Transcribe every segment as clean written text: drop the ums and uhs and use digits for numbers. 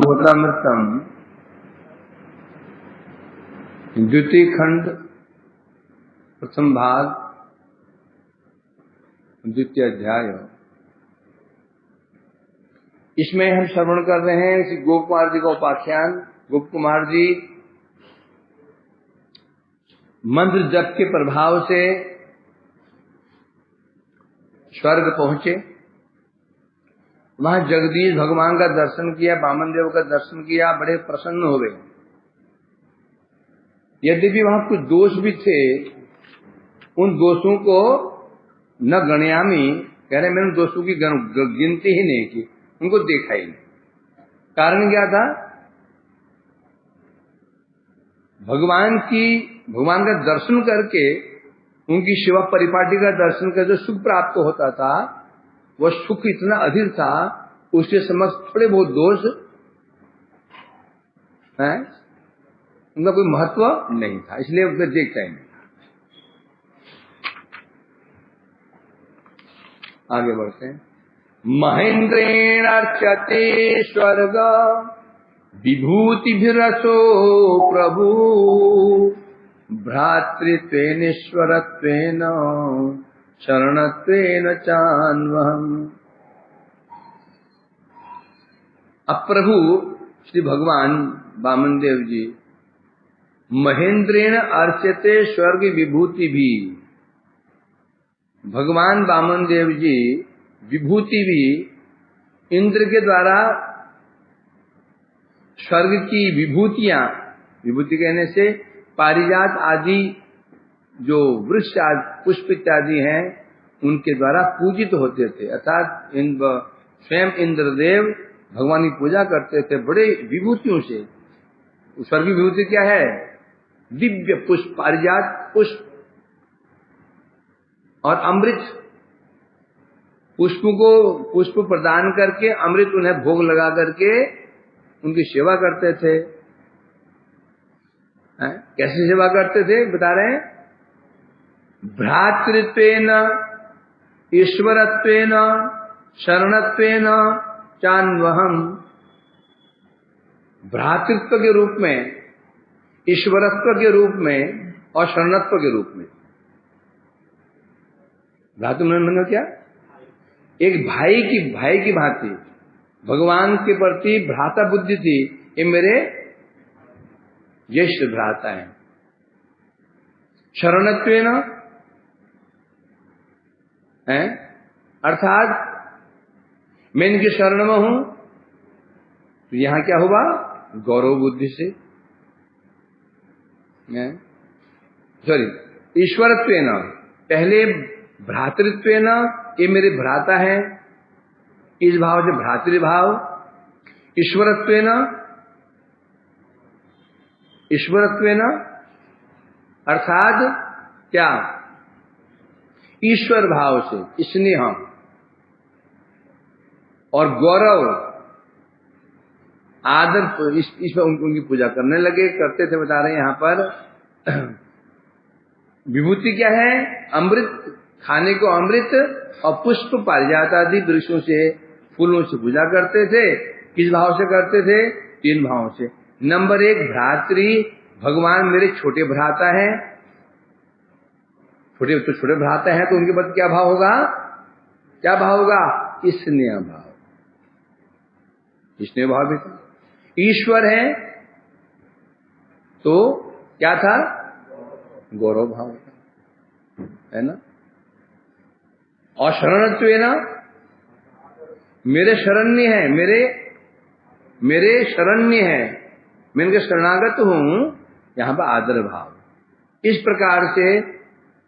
भागवतामृतम द्वितीय खंड प्रथम भाग द्वितीय अध्याय। इसमें हम श्रवण कर रहे हैं श्री गोप कुमार जी का उपाख्यान। गोप कुमार जी मंत्र जप के प्रभाव से स्वर्ग पहुंचे। वहां जगदीश भगवान का दर्शन किया, वामन देव का दर्शन किया, बड़े प्रसन्न हो गए। यद्यपि वहां कुछ दोष भी थे, उन दोषों को न गणयामी, कह रहे मैंने दोषों की गिनती ही नहीं की, उनको देखा ही नहीं। कारण क्या था? भगवान का दर्शन करके, उनकी शिवा परिपाटी का दर्शन करके जो सुख प्राप्त होता था, वह सुख इतना अधिक था, उसके समक्ष थोड़े बहुत दोष हैं, उनका कोई महत्व नहीं था, इसलिए उसे देखता ही नहीं। आगे बढ़ते हैं। महेंद्रेण अर्चते स्वर्ग विभूतिभिरसो प्रभु भ्रातृत्वेनेश्वरत्वेन शरणत्वेन चान्वहम्। अब प्रभु श्री भगवान वामन देव जी महेंद्रेण अर्चते स्वर्ग विभूति भी, भगवान वामन देव जी विभूति भी इंद्र के द्वारा स्वर्ग की विभूतियां, विभूति कहने से पारिजात आदि जो वृक्ष पुष्प इत्यादि हैं उनके द्वारा पूजित होते थे। अर्थात स्वयं इंद्रदेव भगवान की पूजा करते थे बड़े विभूतियों से। स्वर्ग की विभूति क्या है? दिव्य पुष्प, पारिजात पुष्प और अमृत। पुष्प प्रदान करके अमृत उन्हें भोग लगा करके उनकी सेवा करते थे। कैसे सेवा करते थे बता रहे हैं। भ्रातृत्वेन ईश्वरत्वेन शरणत्वेन चान्वहम्। भ्रातृत्व के रूप में, ईश्वरत्व के रूप में और शरणत्व के रूप में। भ्रातृत्व मतलब क्या? एक भाई की भांति भगवान के प्रति भ्राता बुद्धि थी, ये मेरे ज्येष्ठ भ्राता है। शरणत्वेन है अर्थात मैं इनके शरण में हूं, तो यहां क्या हुआ? गौरव बुद्धि से। सॉरी, ईश्वरत्वेन, पहले भ्रातृत्वेन, ये मेरे भ्राता है, इस भाव से भ्रातृभाव। ईश्वरत्वेन अर्थात क्या? ईश्वर भाव से स्नेह और गौरव आदर, इसमें उनकी पूजा करने लगे, करते थे। बता रहे हैं यहां पर विभूति क्या है? अमृत, खाने को अमृत और पुष्प पारिजात आदि वृक्षों से, फूलों से पूजा करते थे। किस भाव से करते थे? 3 भाव से। नंबर 1 भ्रातृ, भगवान मेरे छोटे भ्राता है। छोटे भ्राता है तो उनके प्रति क्या भाव होगा? क्या भाव होगा? स्नेह भाव। स्नेह भाव भी था। ईश्वर है तो क्या था? गौरव भाव था, है ना। और शरणत्वेन, मेरे शरण्य है, मेरे शरण्य है, मैं इनके शरणागत हूं, यहां पर आदर भाव। इस प्रकार से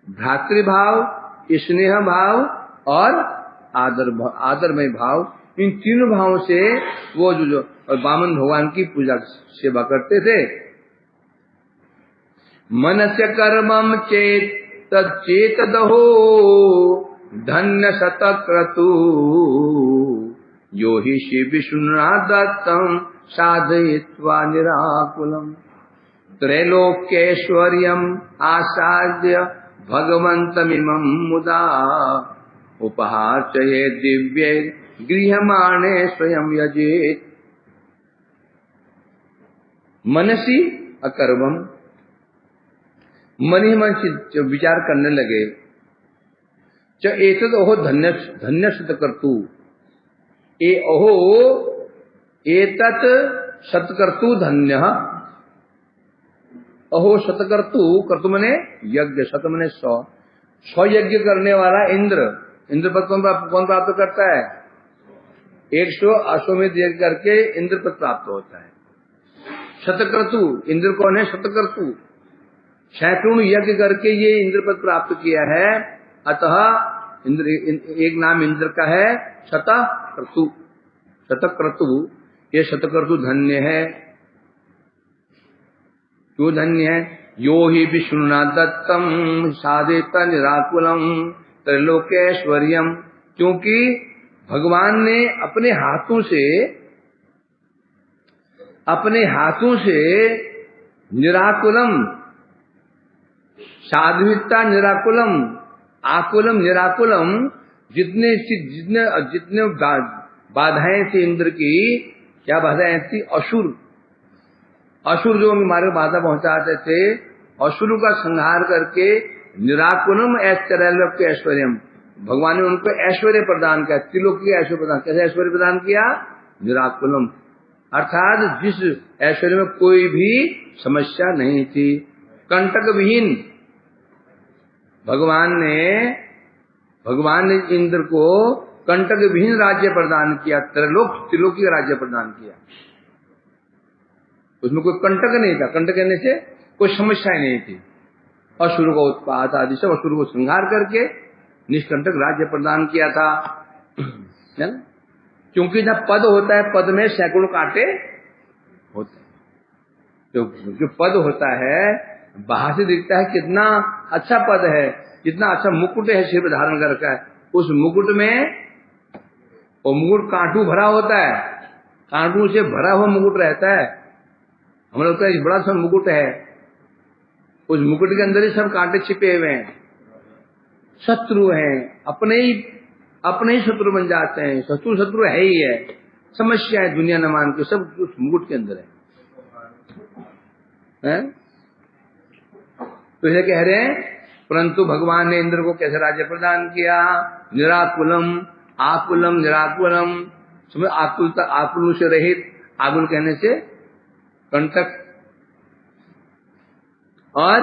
भ्रातृभाव, स्नेह भाव और आदरमय भाव, इन तीनों भावों से वो जो वामन भगवान की पूजा सेवा करते थे। मनस्य कर्मम चेत तच्चेतदहो धन्य शतक्रतु यो हि शिव विष्णुना दत्तम साधयित्वा निराकुलम त्रैलोक्यैश्वर्यम आसाद्य भगवन्तमिमं मुदा उपहार चये दिव्य गृहमाणे स्वयं यजेत। मनसी अकर्वम, मन ही मन विचार करने लगे, च एतद ओहो धन्य धन्य शतकर्तु, ए ओहो एतत् शतकर्तु धन्य, अहो शतकर्तु, कर्तु मने यज्ञ, शत मने 100 यज्ञ करने वाला इंद्र, इंद्र पद कौन प्राप्त करता है? 100 अश्वमेध यज्ञ करके इंद्र पद प्राप्त होता है। शतकर्तु, इंद्र कौन है? शतकर्तु, सैकड़ों यज्ञ करके ये इंद्र पद प्राप्त किया है। अतः इंद्र, एक नाम इंद्र का है शतकर्तु, शतकर्तु, ये शतकर्तु धन्य है। क्यों धन्य है? यो ही विष्णुना दत्तम साधित निराकुलम त्रैलोक्यैश्वर्यम, क्योंकि भगवान ने अपने हाथों से निराकुलम, साध्विता निराकुलम, आकुलम निराकुलम, जितने बाधाएं थी इंद्र की, क्या बाधाएं थी? असुर जो हमारे बाधा पहुंचाते थे, असुरों का संहार करके निराकुलम त्रैलोक्य ऐश्वर्यम, भगवान ने उनको ऐश्वर्य प्रदान किया, त्रिलोकी ऐश्वर्य प्रदान। कैसे ऐश्वर्य प्रदान किया? निराकुलम, अर्थात जिस ऐश्वर्य में कोई भी समस्या नहीं थी, कंटक विहीन। भगवान ने इंद्र को कंटक विहीन राज्य प्रदान किया, त्रिलोकी राज्य प्रदान किया। उसमें कोई कंटक नहीं था, कंटक कहने से कोई समस्या नहीं थी। असुर का उत्पात आदि सब असुर को संहार करके निष्कंटक राज्य प्रदान किया था, है ना? क्योंकि जब पद होता है, पद में सैकड़ों कांटे होते हैं। जो पद होता है, बाहर से दिखता है कितना अच्छा पद है, कितना अच्छा मुकुट है सिर पर धारण कर रखा है, उस मुकुट में, वो मुकुट कांटू भरा होता है, कांटू से भरा हुआ मुकुट रहता है। हमें लगता है बड़ा सा मुकुट है, उस मुकुट के अंदर ही सब कांटे छिपे हुए हैं, शत्रु हैं, अपने ही शत्रु बन जाते हैं। शत्रु है ही है, समस्या है दुनिया न मान के, सब उस मुकुट के अंदर है? तो ये कह रहे हैं, परंतु भगवान ने इंद्र को कैसे राज्य प्रदान किया? निराकुलम, आकुलम, निराकुलम, समझ, आकुलता, आकुल से रहित, आकुल कहने से कंटक। और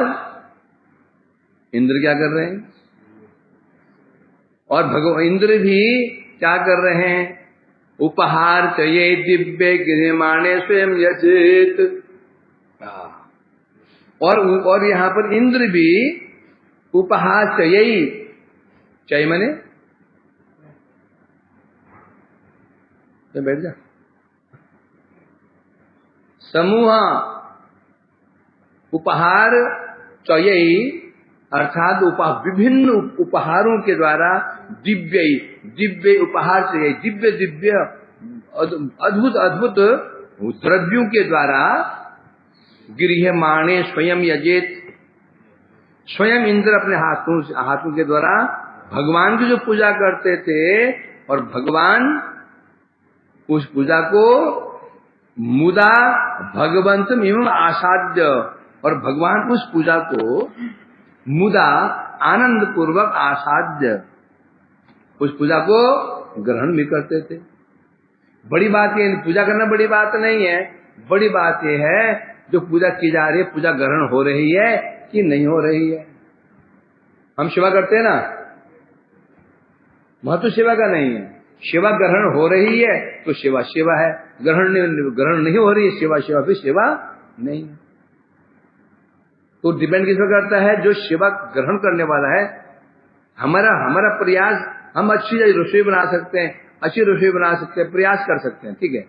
इंद्र क्या कर रहे हैं? और भगवान इंद्र भी क्या कर रहे हैं? उपहार चाहिए दिव्य गृहमाणे स्वयं यजित। और यहां पर इंद्र भी उपहार चाहिए मने तो बैठ जा, समूह उपहार चाहिए, अर्थात विभिन्न उपहारों के द्वारा दिव्य उपहार चाहिए, दिव्य अद्भुत द्रव्यों के द्वारा गृह्यमाणे स्वयं यजेत, स्वयं इंद्र अपने हाथों के द्वारा भगवान की जो पूजा करते थे, और भगवान उस पूजा को मुदा भगवंतम एवं आसाद्य, और भगवान उस पूजा को मुदा आनंद पूर्वक आसाद्य, उस पूजा को ग्रहण भी करते थे। बड़ी बात ये, पूजा करना बड़ी बात नहीं है, बड़ी बात ये है जो पूजा की जा रही है, पूजा ग्रहण हो रही है कि नहीं हो रही है। हम सेवा करते हैं ना, महत्व सेवा का नहीं है, सेवा ग्रहण हो रही है तो सेवा है, ग्रहण नहीं हो रही है, सेवा भी सेवा नहीं है। तो डिपेंड किस पर करता है? जो सेवा ग्रहण करने वाला है। हमारा प्रयास, हम अच्छी रसोई बना सकते हैं, अच्छी रसोई बना सकते हैं, प्रयास कर सकते हैं, ठीक है,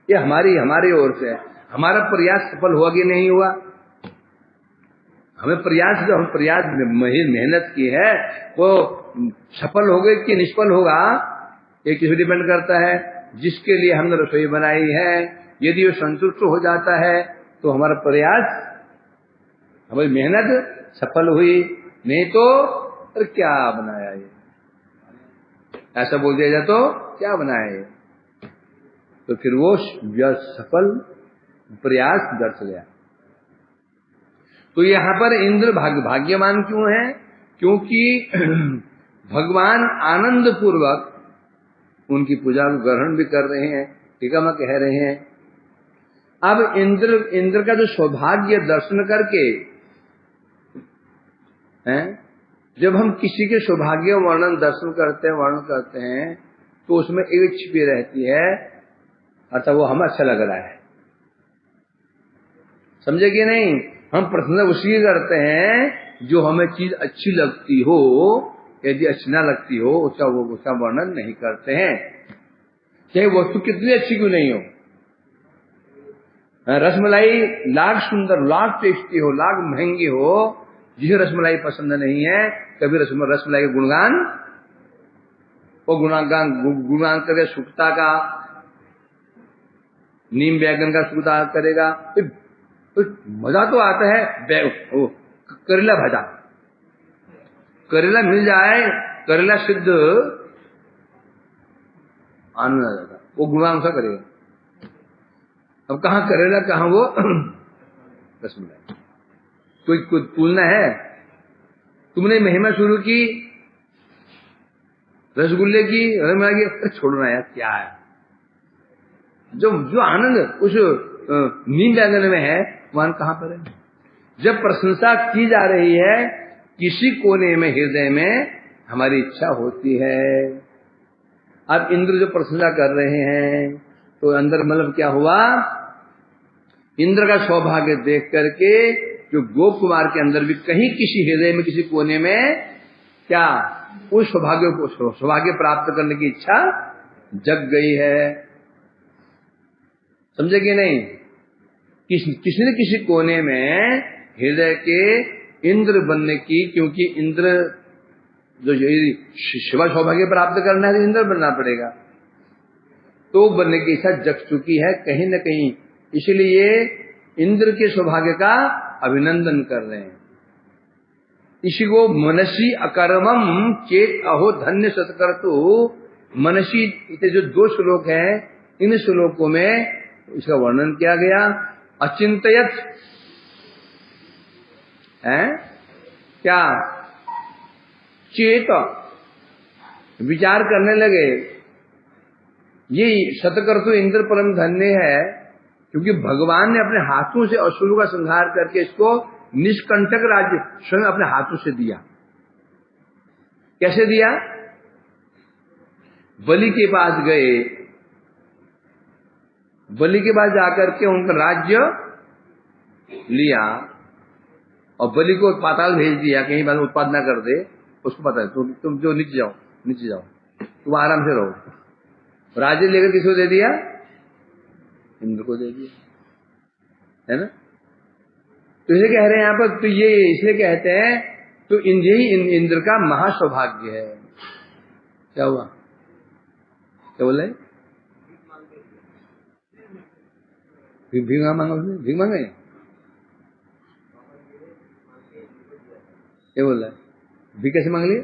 ये हमारी ओर से है। हमारा प्रयास सफल हुआ कि नहीं हुआ, हमें प्रयास, जो हम प्रयास मेहनत की है वो सफल हो गई कि निष्फल होगा, ये किस पर डिपेंड करता है? जिसके लिए हमने रसोई बनाई है, यदि वो संतुष्ट हो जाता है तो हमारा प्रयास, हमारी मेहनत सफल हुई, नहीं तो अरे क्या बनाया ये, ऐसा बोल दिया जाए तो क्या बनाया ये, तो फिर वो सफल प्रयास व्यर्थ गया। तो यहाँ पर इंद्र भाग्यवान क्यों है? क्योंकि भगवान आनंद पूर्वक उनकी पूजा को ग्रहण भी कर रहे हैं, टीका में कह रहे हैं। अब इंद्र का जो सौभाग्य दर्शन करके हैं, जब हम किसी के सौभाग्य वर्णन दर्शन करते हैं तो उसमें एक छिपी रहती है, अर्थात वो हमें अच्छा लग रहा है, समझे कि नहीं? हम प्रशंसा उसी की करते हैं जो हमें चीज अच्छी लगती हो, यदि अच्छी ना लगती हो उसका वर्णन नहीं करते हैं, चाहे वस्तु कितनी अच्छी क्यों नहीं हो। रसमलाई लाख सुंदर, लाख टेस्टी हो, लाख महंगी हो, जिसे रसमलाई पसंद नहीं है, कभी रसमलाई के गुणगान करके सुखता का, नीम बैगन का सुखता करेगा, तो मजा तो आता है। करेला भजा, करेला मिल जाए, करेला सिद्ध आनंद आ जाता, वो गुणगान सा करेगा। अब कहाँ करेला, कहाँ वो रसमलाई, कोई तुलना है? तुमने महिमा शुरू की रसगुल्ले की, रसमलाई की, छोड़ना यार क्या है, जो आनंद उस नीम बैगन में है वहां कहां पर है? जब प्रशंसा की जा रही है, किसी कोने में हृदय में हमारी इच्छा होती है। अब इंद्र जो प्रशंसा कर रहे हैं तो अंदर मतलब क्या हुआ, इंद्र का सौभाग्य देख करके जो गोप कुमार के अंदर भी कहीं किसी हृदय में किसी कोने में क्या उस सौभाग्य प्राप्त करने की इच्छा जग गई है, समझे कि नहीं? किसी न किसी कोने में हृदय के इंद्र बनने की, क्योंकि इंद्र जो शिवा सौभाग्य प्राप्त करना है तो इंद्र बनना पड़ेगा, तो बनने की इच्छा जग चुकी है कहीं न कहीं, इसलिए इंद्र के सौभाग्य का अभिनंदन कर रहे हैं। इसी को मनसी अकर्मम चेत अहो धन्य सत्कर्तु, मनसी इतने जो 2 श्लोक हैं, इन श्लोकों में इसका वर्णन किया गया। अचिंतयत है क्या, चेत विचार करने लगे, ये सतकर्तु इंद्र परम धन्य है, क्योंकि भगवान ने अपने हाथों से असुरों का संहार करके इसको निष्कंटक राज्य स्वयं अपने हाथों से दिया। कैसे दिया? बलि के पास गए, बलि के पास जाकर के उनका राज्य लिया और बलि को पाताल भेज दिया, कहीं बाद उत्पाद ना कर दे, उसको पता है तुम जो नीचे जाओ, तुम आराम से रहो। राज्य लेकर किसको दे दिया? इंद्र को दे दिया, है ना? तो इसे कह रहे हैं यहाँ पर, तो ये इसलिए कहते हैं तो यही इंद्र का महासौभाग्य है। क्या हुआ, क्या बोले? भीख मांगा, उसने भीख मांगे, क्या बोल रहा है? भीख कैसे मांग लिए?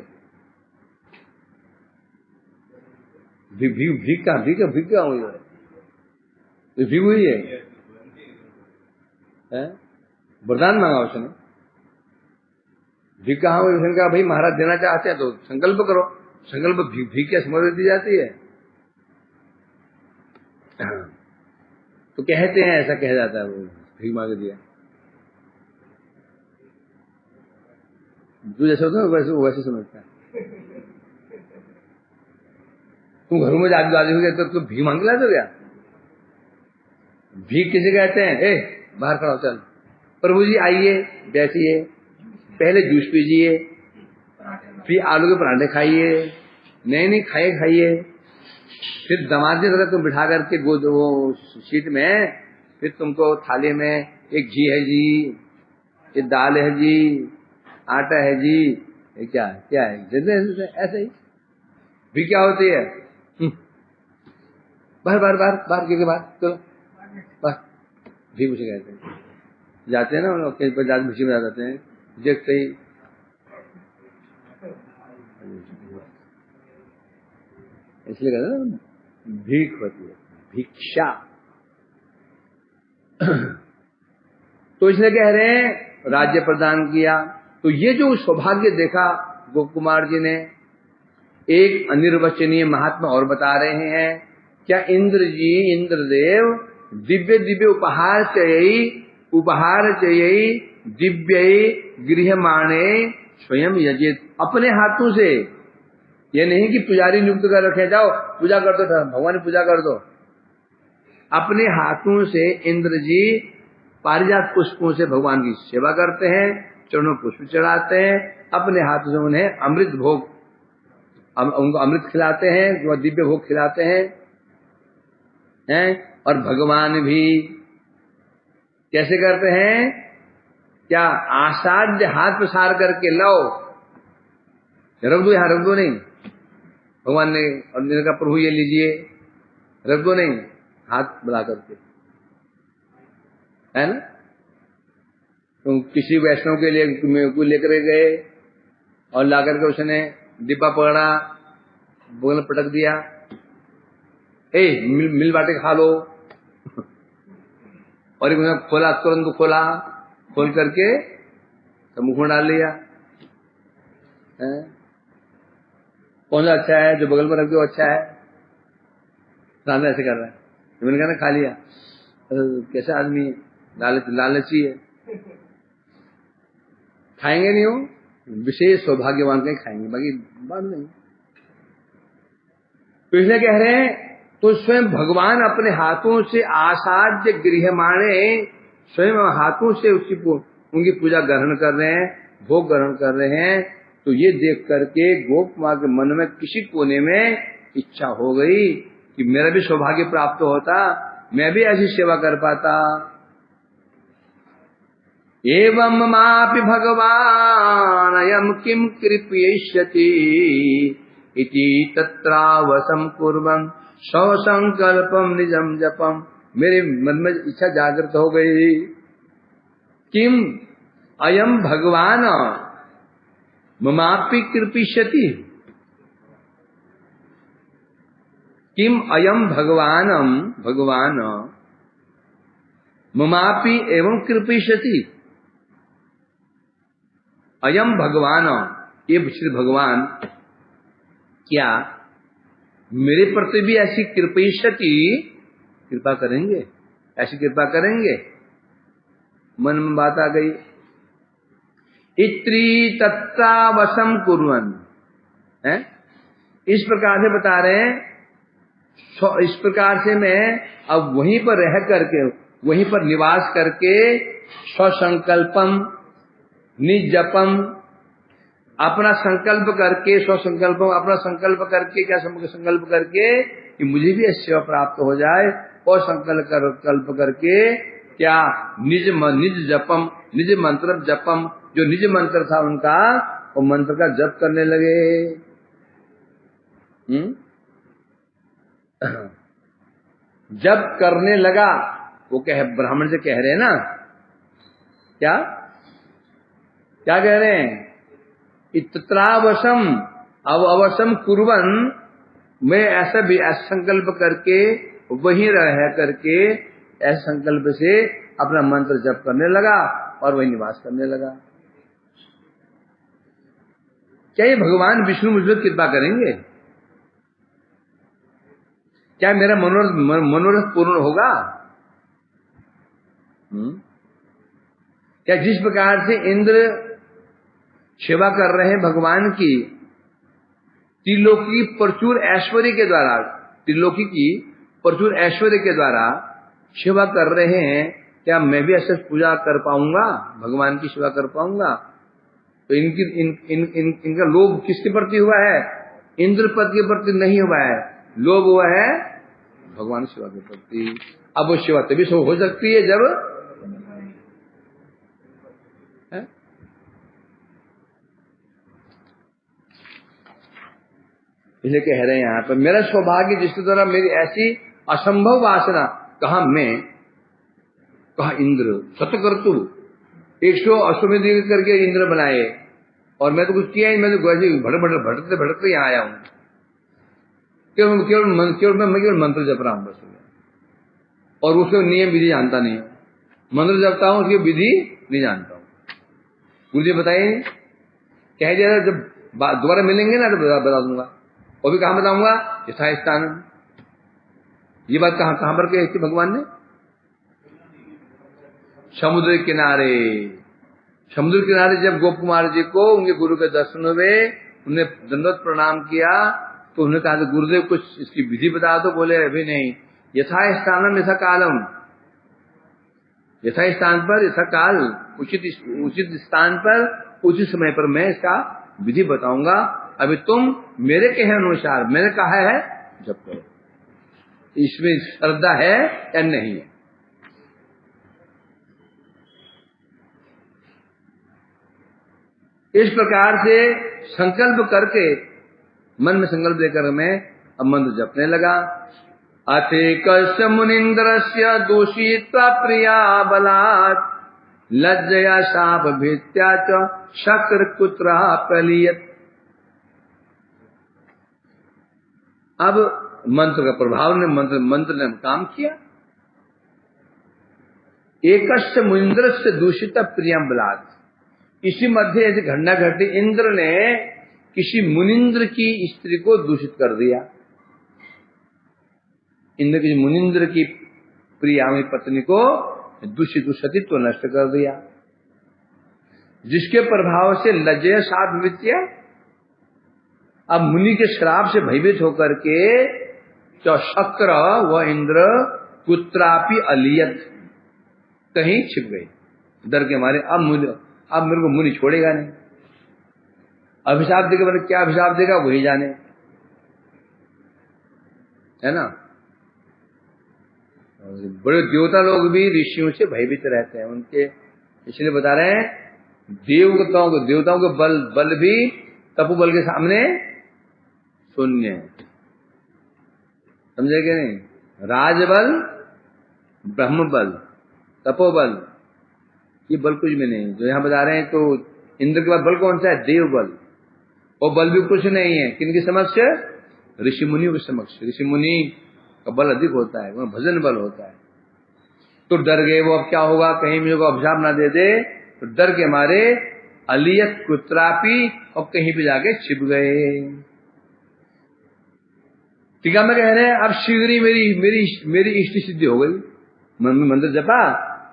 भीख का हुई है, भीख हुई है, वरदान मांगा उसने। भीख कहाँ हुई? उसने कहा भाई महाराज देना चाहते हैं तो संकल्प करो, संकल्प भीख क्या समझ दी जाती है? तो कहते हैं, ऐसा कह जाता है, वो भीख मांग दिया। जो जैसे होता है वैसे समझता है। तुम घरों में जादू हो गया तो तुम भीख मांग लाते हो क्या? भीख किसे कहते हैं? बाहर खड़ा हो, चल प्रभु जी आइए, बैठिए, पहले जूस पीजिए, फिर आलू के पराठे खाइए, नहीं खाइए, फिर दामाद जी अगर तुम बिठा करके वो सीट में, फिर तुमको थाली में एक घी है जी, ये दाल है जी, आटा है जी, ये क्या है ऐसे ही भी क्या होती है? बाहर के बाहर चलो, बस भी मुझे कहते हैं, जाते हैं ना उन कहीं पर जाते, भूसी में जाते हैं, देखते ही इसलिए कहते हैं भीख होती है, भिक्षा। तो इसलिए कह रहे हैं राज्य प्रदान किया। तो ये जो सौभाग्य देखा गोप कुमार जी ने, एक अनिर्वचनीय महात्मा और बता रहे हैं, क्या इंद्र जी, इंद्रदेव दिव्य दिव्य उपहार चाहिए दिव्य गृहमाणे स्वयं यजित, अपने हाथों से। ये नहीं कि पुजारी नियुक्त कर रखे, जाओ पूजा कर दो, भगवान की पूजा कर दो। अपने हाथों से इंद्र जी पारिजात पुष्पों से भगवान की सेवा करते हैं, चरणों पुष्प चढ़ाते हैं, अपने हाथों से उन्हें अमृत भोग, उनको अमृत खिलाते हैं, दिव्य भोग खिलाते हैं। और भगवान भी कैसे करते हैं? क्या आसाध्य हाथ प्रसार करके लाओ, रख दो, यहां रख दो नहीं, भगवान ने और का प्रभु ये लीजिए, रख दो नहीं, हाथ बढ़ा करके, है ना। तो किसी वैष्णव के लिए को लेकर गए और लाकर के उसने डिब्बा पकड़ा, बगल में पटक दिया, मिल बाटे खा लो। और एक खोला, तुरंत खोल करके तो मुंह में डाल लिया। कौन सा अच्छा है? जो बगल में रख दो अच्छा है। सामने ऐसे कर रहा है, मैंने कहा ना खा लिया। कैसा आदमी है, लालची है, खाएंगे नहीं हो, विशेष सौभाग्यवान के खाएंगे, बाकी बात नहीं। तो इसलिए कह रहे हैं, तो स्वयं भगवान अपने हाथों से आसाध्य गृहमाणे, स्वयं हाथों से उनकी पूजा ग्रहण कर रहे हैं, भोग ग्रहण कर रहे हैं। तो ये देख करके गोप कुमार के मन में किसी कोने में इच्छा हो गई कि मेरा भी सौभाग्य प्राप्त होता, मैं भी ऐसी सेवा कर पाता। एवं मापि भगवान अयम किम कृपयिष्यति इति तत्रावसं कुर्वन् स्वसंकल्पम निजम जपम। मेरे मन में इच्छा जागृत हो गई, किम अयम भगवान ममापि कृपयिष्यति, किम अयम भगवान ममापि एवं कृपयिष्यति। अयम भगवान, ये श्री भगवान क्या मेरे प्रति भी ऐसी कृपा करेंगे, ऐसी कृपा करेंगे? मन में बात आ गई। इत्री तत्तावसम कुर्वन्, है इस प्रकार से बता रहे हैं, इस प्रकार से मैं अब वहीं पर रह करके, वहीं पर निवास करके, स्वसंकल्पम निजपम, अपना संकल्प करके, स्वसंकल्पम अपना संकल्प करके, क्या संकल्प करके कि मुझे भी ऐसी सेवा प्राप्त हो जाए, और संकल्प करके क्या निज जपम, निज मंत्र जपम, जो निज मंत्र था उनका, वो मंत्र का जप करने लगे। जब करने लगा, वो ब्राह्मण से कह रहे हैं ना, क्या कह रहे हैं? इत्रावशम, अब अवशम कुर्वन, मैं ऐसा भी ऐसा संकल्प करके वहीं रह करके ऐसे संकल्प से अपना मंत्र जप करने लगा और वही निवास करने लगा। क्या ये भगवान विष्णु मुझ पर कृपा करेंगे? क्या मेरा मनोरथ पूर्ण होगा? क्या जिस प्रकार से इंद्र सेवा कर रहे हैं भगवान की, त्रिलोकी प्रचुर ऐश्वर्य के द्वारा, त्रिलोकी की प्रचुर ऐश्वर्य के द्वारा सेवा कर रहे हैं, क्या मैं भी ऐसे पूजा कर पाऊंगा, भगवान की सेवा कर पाऊंगा? तो इनका लोभ किसके प्रति हुआ है? इंद्रपति के प्रति नहीं हुआ है, लोभ हुआ है भगवान सेवा के प्रति। अब वो सेवा तभी हो सकती है जब इसलिए कह रहे हैं यहाँ पर, मेरा सौभाग्य जिसके द्वारा मेरी ऐसी असंभव वासना, कहा मैं, कहा इंद्र, शतकर्तु 100 अश्वमेध करके इंद्र बनाए, और मैं तो कुछ किया ही, मैं तो भटकते यहाँ आया हूं, केवल मंत्र जप रहा हूं बस, और उसके नियम विधि जानता नहीं हूं। मंत्र जपता हूं, उसकी विधि नहीं जानता हूं। गुरुजी बताइए, कह दिया जब दोबारा मिलेंगे ना तो बता दूंगा। और भी कहां बताऊंगा? यथा स्थान। ये बात कहां पर कही थी भगवान ने? समुद्र किनारे। समुद्र किनारे जब गोप कुमार जी को उनके गुरु के दर्शन हुए, उन्हें दंडवत प्रणाम किया, तो उन्होंने कहा गुरुदेव कुछ इसकी विधि बता दो। बोले अभी नहीं। यथा स्थानम यथा कालम, यथा स्थान पर यथा काल, उचित स्थान पर उचित समय पर मैं इसका विधि बताऊंगा। अभी तुम मेरे कहे अनुसार, मैंने कहा है जब करो। इसमें श्रद्धा है या नहीं है? इस प्रकार से संकल्प करके, मन में संकल्प लेकर मैं अब मंत्र जपने लगा। अथेकस्य मुनीन्द्रस्य दूषित्वा प्रिया बलात् लज्जया शाप भीत्या च शक्र कुत्रा प्रलियत। अब मंत्र का प्रभाव ने मंत्र ने काम किया। एकस्य मुनीन्द्रस्य दूषित प्रियम बलात्। इसी मध्य ऐसी घटना घटी, इंद्र ने किसी मुनिंद्र की स्त्री को दूषित कर दिया। इंद्र की मुनिंद्र की प्रिया में पत्नी को दूषित, सतीत्व नष्ट कर दिया, जिसके प्रभाव से लज्जया शाप वित्या। अब मुनि के श्राप से भयभीत होकर के जो शक्र व इंद्र कुत्रापि अलियत, कहीं छिप गई डर के मारे। अब मेरे को मुनि छोड़ेगा नहीं। अभिशाप देगा, मतलब क्या अभिशाप देगा वही जाने, है ना। बड़े देवता लोग भी ऋषियों से भयभीत रहते हैं उनके, इसलिए बता रहे हैं देवताओं के बल भी तपोबल के सामने शून्य है। समझे कि नहीं? राजबल, ब्रह्म बल, तपोबल, ये बल कुछ भी नहीं। जो यहां बता रहे हैं, तो इंद्र के बाद बल कौन सा है? देव बल। और बल भी कुछ नहीं है किनके समक्ष? ऋषि मुनियों के समक्ष। ऋषि मुनि का बल अधिक होता है, वह भजन बल होता है। तो डर गए वो, अब क्या होगा, कहीं मुझे को अभिशाप ना दे दे। तो डर के मारे अलियत कुत्रापि, और कहीं पे जाके छिप गए। टीका में कह रहे हैं अब शीघ्र ही मेरी इष्ट सिद्धि हो गई। मंत्र जपा,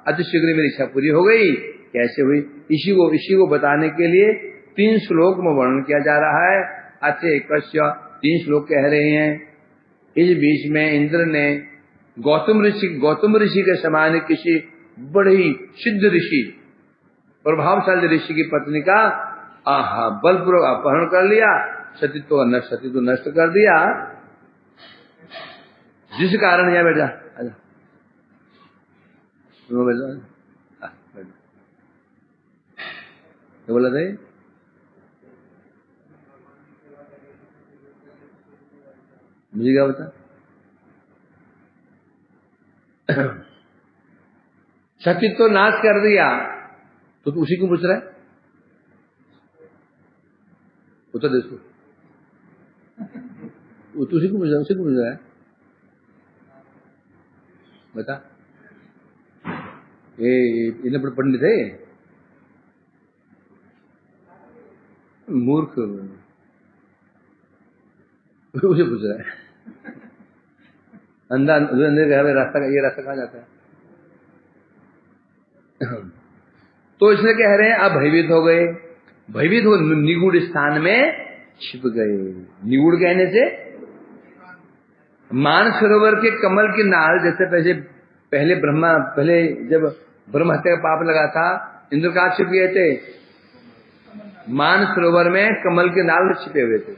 अति शीघ्र मेरी इच्छा पूरी हो गई। कैसे हुई? इसी को बताने के लिए 3 श्लोक में वर्णन किया जा रहा है। अथे कश्य 3 श्लोक कह रहे हैं। इस बीच में इंद्र ने गौतम ऋषि के समान किसी बड़े ही सिद्ध ऋषि, प्रभावशाली ऋषि की पत्नी का बलपूर्वक अपहरण कर लिया, सतीत्व नष्ट कर दिया। जिस कारण यह बेटा क्या बोला था? मुझे क्या बता? सतीत्व नाश कर दिया, तो उसी को पूछ रहा है? उत्तर दे उसको, उसी को पूछ रहा है। बता, ये पंडित है, मूर्ख, उसे पूछ रहा है। अंदर रास्ता, ये रास्ता कहाँ जाता है? तो इसलिए कह रहे हैं अब भयभीत हो गए, भयभीत हो निगूढ़ स्थान में छिप गए। निगूढ़ कहने से मानसरोवर के कमल की नाल, जैसे पहले जब ब्रह्म हत्या का पाप लगा था, इंद्र कहाँ छिप गए थे? मानसरोवर में कमल के नाल में छिपे हुए थे।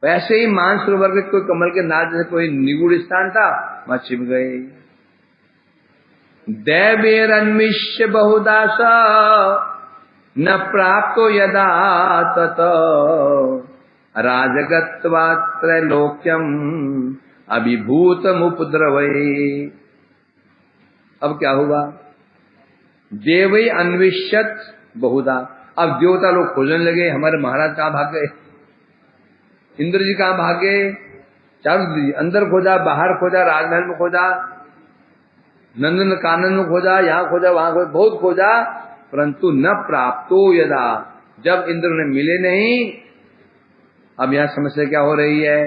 वैसे ही मानसरोवर के कोई कमल के नाल जैसे कोई निगूढ़ स्थान था, वहां छिप गए। दैवेरन्विष्य बहुदास न प्राप्तो यदा तत राजगत्वा त्रैलोक्यम अभिभूतमुपद्रवै। अब क्या हुआ? देवै अन्विष्यत बहुधा। अब देवता लोग खोजने लगे, हमारे महाराज कहाँ भाग गए, इंद्र जी कहाँ भागे। चारों अंदर खोजा, बाहर खोजा, राजमहल में खोजा, नंदन कानन में खोजा, यहाँ खोजा, वहां खोजा, बहुत खोजा, परंतु न प्राप्तो यदा, जब इंद्र ने मिले नहीं। अब यहाँ समस्या क्या हो रही है,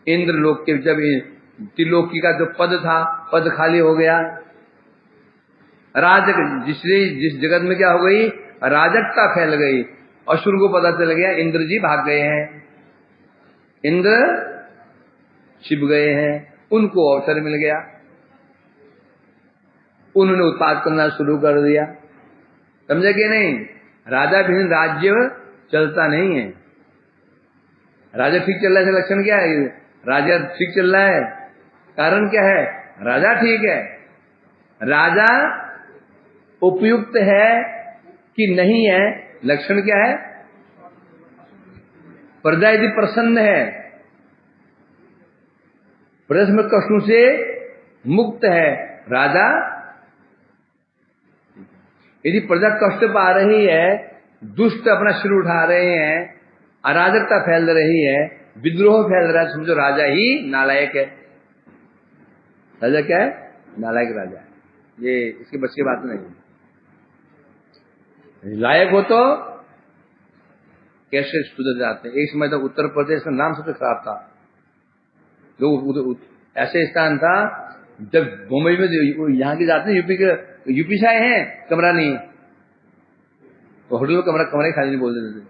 इंद्र लोक के जब त्रिलोकी का जो पद था, पद खाली हो गया, जिस जगत में क्या हो गई, राजकता फैल गई, असुर को पता चल गया इंद्र जी भाग गए हैं, इंद्र छिप गए हैं, उनको अवसर मिल गया, उन्होंने उत्पाद करना शुरू कर दिया। समझे कि नहीं, राजा बिन राज्य चलता नहीं है। राजा ठीक चल रहा है, लक्षण क्या है, राजा ठीक चल रहा है, कारण क्या है, राजा ठीक है, राजा उपयुक्त है कि नहीं है, लक्षण क्या है, प्रजा यदि प्रसन्न है, प्रजा में कष्टों से मुक्त है, राजा यदि प्रजा कष्ट पा रही है, दुष्ट अपना सिर उठा रहे हैं, अराजकता फैल रही है, विद्रोह फैल रहा है, समझो राजा ही नालायक है। राजा क्या है, नालायक राजा है, ये इसके बस की बात नहीं। लायक हो तो कैसे सुधर जाते हैं। एक समय तक उत्तर प्रदेश का नाम सबसे खराब था, लोग ऐसे स्थान था, जब मुंबई में यहाँ के जाते हैं, यूपी से आए हैं, कमरा नहीं, तो होटल में कमरा खाली नहीं बोल देते थे,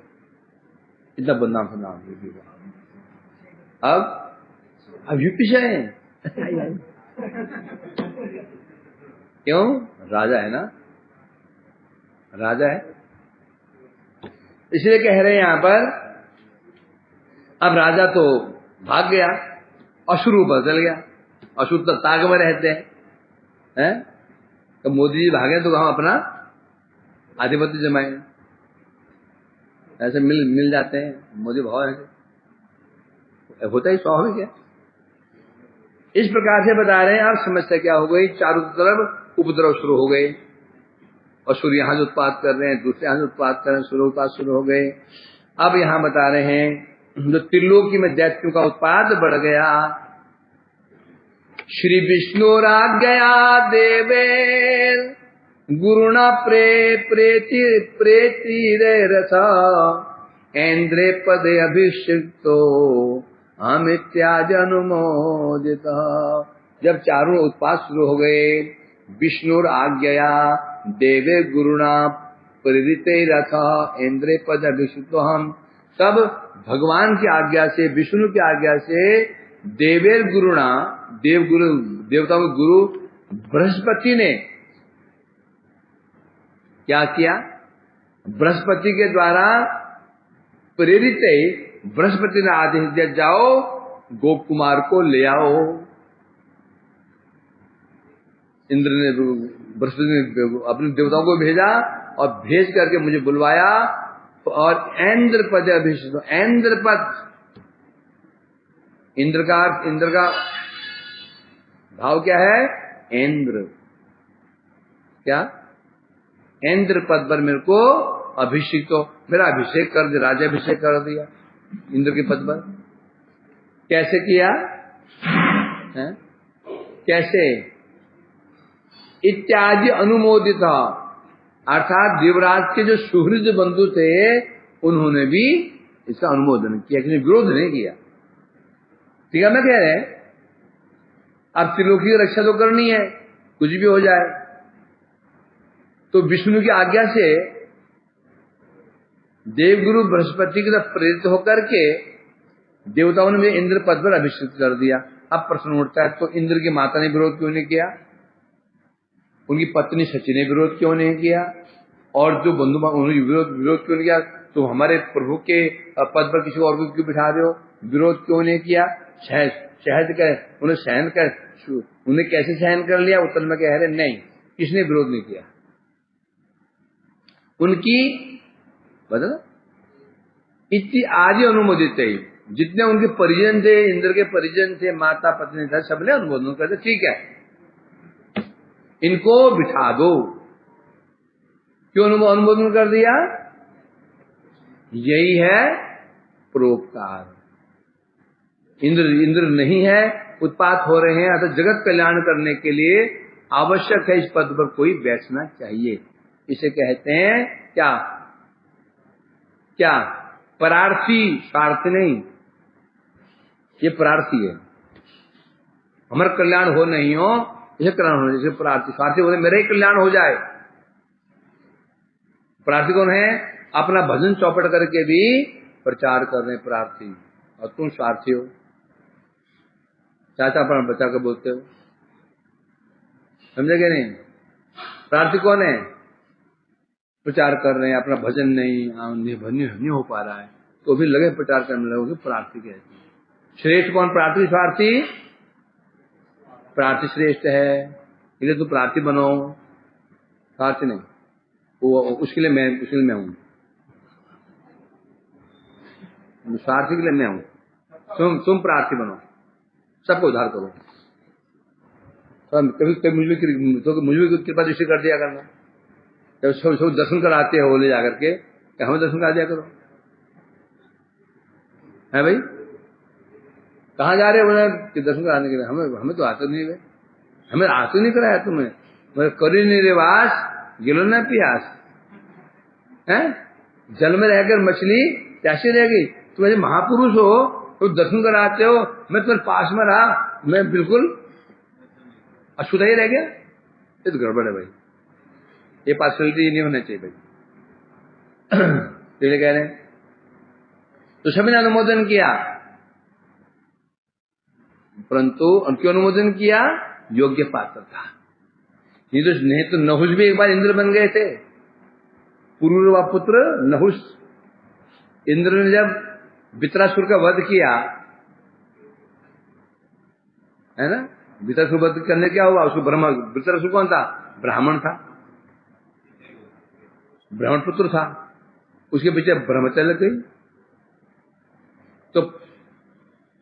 इतना बदनाम था नाम यूपी का। अब यूपी से आए हैं क्यों, राजा है ना, राजा है, इसलिए कह रहे हैं यहां पर। अब राजा तो भाग गया, असुर बदल गया, असुर तो ताक में रहते हैं, तो मोदी जी भागे तो हम अपना आधिपत्य जमाए, ऐसे मिल जाते हैं, मोदी भाव है, होता ही स्वाभाविक है। इस प्रकार से बता रहे हैं। अब समस्या क्या हो गई, चारों तरफ उपद्रव शुरू हो गए, असुर यहाँ जो उत्पाद कर रहे हैं, दूसरे यहाँ जो उत्पाद कर रहे हैं, सुर उत्पाद शुरू हो गए। अब यहाँ बता रहे हैं जो त्रिलोकी में दैत्यों का उत्पाद बढ़ गया, श्री विष्णुराज्ञया देवे गुरुणा प्रेतिरथ ऐन्द्रे पदे अभिषिक्तो अमित्याज अनुमोदित। जब चारों उत्पाद शुरू हो गए, विष्णुर आज्ञया देवे गुरुणा प्रेरिते रथ इंद्रे पद अभिषिक्तो, हम सब भगवान की आज्ञा से, विष्णु की आज्ञा से, देवेर गुरुणा, देवताओं के गुरु बृहस्पति ने क्या किया, बृहस्पति के द्वारा प्रेरित, बृहस्पति ने आदेश दिया जाओ गोप कुमार को ले आओ। इंद्र ने, बृहस्पति ने अपने देवताओं को भेजा और भेज करके मुझे बुलवाया, और इंद्र पद अभिषेक, इंद्र पद, इंद्र का भाव क्या है, इंद्र, क्या इंद्र पद पर मेरे को अभिषेक, तो मेरा अभिषेक कर दिया, राज्याभिषेक कर दिया इंद्र के पद पर। कैसे किया है? कैसे, इत्यादि अनुमोदित, अर्थात देवराज के जो सुहृद बंधु थे उन्होंने भी इसका अनुमोदन किया, किसी विरोध नहीं किया। ठीक है, मैं कह रहे हैं अब त्रिलोकी की रक्षा तो करनी है, कुछ भी हो जाए, तो विष्णु की आज्ञा से देवगुरु बृहस्पति की तरफ प्रेरित होकर के देवताओं ने इंद्र पद पर अभिषेक कर दिया। अब प्रश्न उठता है, तो इंद्र की माता ने विरोध क्यों नहीं किया, उनकी पत्नी शची ने विरोध क्यों नहीं किया, और जो बंधु उन्होंने विरोध क्यों नहीं किया, तो हमारे प्रभु के पद पर किसी और को क्यों बिठा रहे हो, विरोध क्यों नहीं किया। शहद का उन्हें सहन कर, उन्हें कैसे सहन कर लिया, उत्तर में कह रहे नहीं, किसने विरोध नहीं किया, उनकी बता इतनी आदि अनुमोदित है, जितने उनके परिजन थे, इंद्र के परिजन थे, माता पत्नी थे, सबने अनुमोदन कर दिया, ठीक है इनको बिठा दो। क्यों अनुमोदन कर दिया, यही है परोपकार। इंद्र नहीं है, उत्पात हो रहे हैं, अतः जगत कल्याण करने के लिए आवश्यक है इस पद पर कोई बैठना चाहिए। इसे कहते हैं क्या? क्या? परार्थी, स्वार्थ नहीं। ये परार्थी है, हमारा कल्याण हो नहीं हो, इसे कल्याण हो, जैसे परार्थी। स्वार्थी बोले मेरा ही कल्याण हो जाए। प्रार्थी कौन है? अपना भजन चौपट करके भी प्रचार कर रहे प्रार्थी, और तुम स्वार्थी हो, चाचा अपना बचा कर बोलते हो। समझे नहीं? प्रार्थी कौन है? प्रचार कर रहे हैं, अपना भजन नहीं हो पा रहा है तो भी लगे प्रचार करने लगे, प्रार्थी कहते हैं। श्रेष्ठ कौन? प्रार्थी स्वार्थी? प्रार्थी श्रेष्ठ है, इसलिए तू प्रार्थी बनो, स्वार्थी नहीं। वो उसके लिए मैं हूं, स्वार्थी के लिए मैं हूं। तुम प्रार्थी बनो, सबको उद्धार करो। कभी कभी मुझे भी कृपा दृष्टि कर दिया करना। जब सब दर्शन कराते हो ले जाकर के, हमें दर्शन करा दिया करो। है भाई, कहाँ जा रहे हो? बोला कि दर्शन कराने के लिए। हमें तो आते नहीं गए, हमें आते नहीं कराया तुम्हें। मेरे करी नहीं रेवास, गिलो न पियास है। जल में रहकर मछली कैसे रह गई? तुम ऐसे महापुरुष हो तो दर्शन कराते हो, मैं तुम्हारे पास में रहा, मैं बिल्कुल अशुद्ध ही रह गया। ये तो गड़बड़ है भाई, ये पार्शलिटी नहीं होना चाहिए भाई। तो कह रहे हैं तो सभी ने अनुमोदन किया, परंतु क्यों अनुमोदन किया? योग्य पात्र था। नहीं तो नहुष भी एक बार इंद्र बन गए थे। पूर्वा पुत्र नहुष, इंद्र ने जब वित्रासुर का वध किया है ना, वित्रासुर वध करने क्या हुआ? उसको ब्रह्म, वित्रासुर कौन था? ब्राह्मण था, ब्राह्मण पुत्र था, उसके पीछे ब्रह्मचर्य लग गई। तो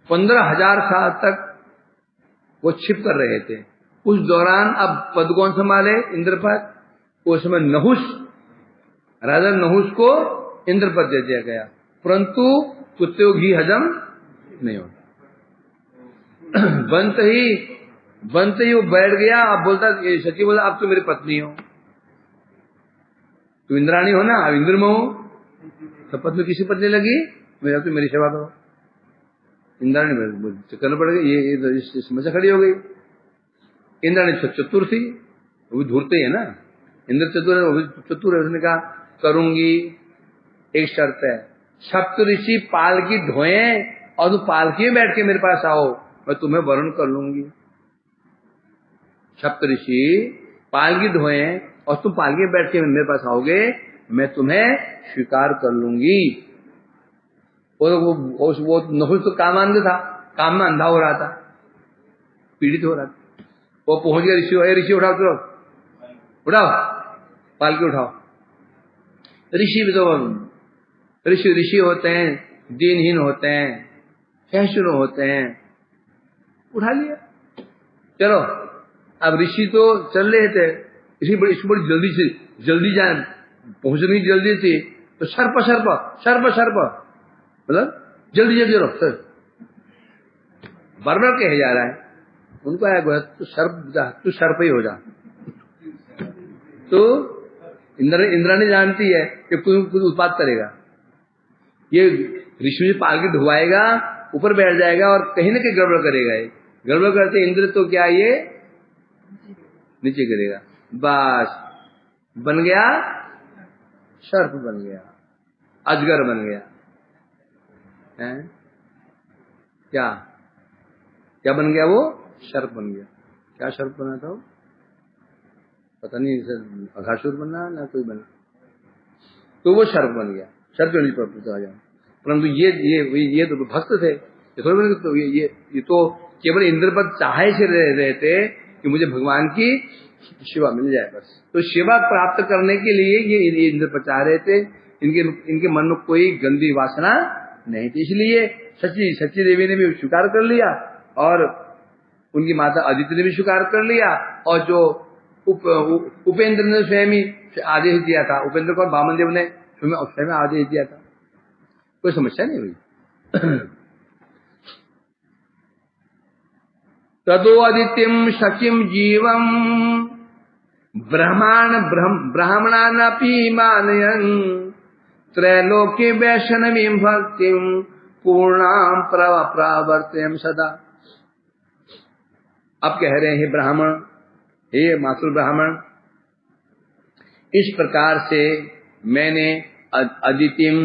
15,000 साल तक वो छिप कर रहे थे। उस दौरान अब पद कौन संभाले? इंद्र पद। उस समय नहुष, राजा नहुष को इंद्र पद दे दिया गया, परंतु कुत्ते को घी हजम नहीं होता। बनते ही वो बैठ गया। अब बोलता, सची बोला अब तो मेरी पत्नी हो, तू इंद्राणी हो ना, अब इंद्र में हो। तो पत्नी किसी पत्नी लगी, मेरा तो मेरी सेवा करो। इंद्राणी करना पड़ गई, ये समस्या खड़ी हो गई। इंद्राणी चतुर थी, वो भी धूर्ते है ना, इंद्र चतुर है, वो भी चतुर है। उसने कहा करूंगी, एक शर्त है, सप्त ऋषि पालकी ढोए और तुम पालकी में बैठ के मेरे पास आओ, मैं तुम्हें वरुण कर लूंगी। सप्त ऋषि पालकी ढोए और तुम पालकी में बैठ के मेरे पास आओगे, मैं तुम्हें स्वीकार कर लूंगी। और वो नहुष तो कामांध था, काम में अंधा हो रहा था, पीड़ित हो रहा था। वो पहुंच गया ऋषि, ऋषि उठाओ, चलो उठाओ, पालकी उठाओ। ऋषि भी तो ऋषि होते हैं, दीनहीन होते हैं, सहिष्णु होते हैं, उठा लिया। चलो, अब ऋषि तो चल रहे थे, इसी बड़ी जल्दी जाए, पहुंचने की जल्दी थी। तो सर्प मतलब जल्दी चलो सर, बार बार कहे जा रहा है। उनको आया तू सर्प ही हो जा। तो इंद्राणी जानती है कि कुछ उत्पाद करेगा, ये ऋषि पालकी ढुवाएगा, ऊपर बैठ जाएगा और कहीं ना कहीं गड़बड़ करेगा। ये गड़बड़ करते इंद्र तो क्या ये नीचे गिरेगा। बस बन गया, सर्प बन गया, अजगर बन गया है। क्या बन गया? वो सर्प बन गया। क्या सर्प बना था वो? पता नहीं, अघासुर बना ना कोई बना, तो वो सर्प बन गया। सर्प नहीं पर आ गया। परंतु ये तो भक्त थे, तो ये तो केवल इंद्र पद चाहे से रहे थे कि मुझे भगवान की सेवा मिल जाए बस। तो सेवा प्राप्त करने के लिए ये इंद्र पद चाह रहे थे। इनके मन में कोई गंदी वासना नहीं थी, इसलिए सची देवी ने भी स्वीकार कर लिया और उनकी माता अदिति ने भी स्वीकार कर लिया। और जो उपेंद्र ने स्वयं ही आदेश दिया था, उपेंद्र को वामन देव ने स्वयं आदेश दिया था, कोई समस्या नहीं हुई। तदो अदितिम शचिम जीवम ब्राह्मणानपि मानयन् त्रैलोक्य वैष्णवीं भक्तिम पूर्णाम प्रावर्तयम् सदा। अब कह रहे हैं ब्राह्मण, हे मातृ ब्राह्मण, इस प्रकार से मैंने अदितिम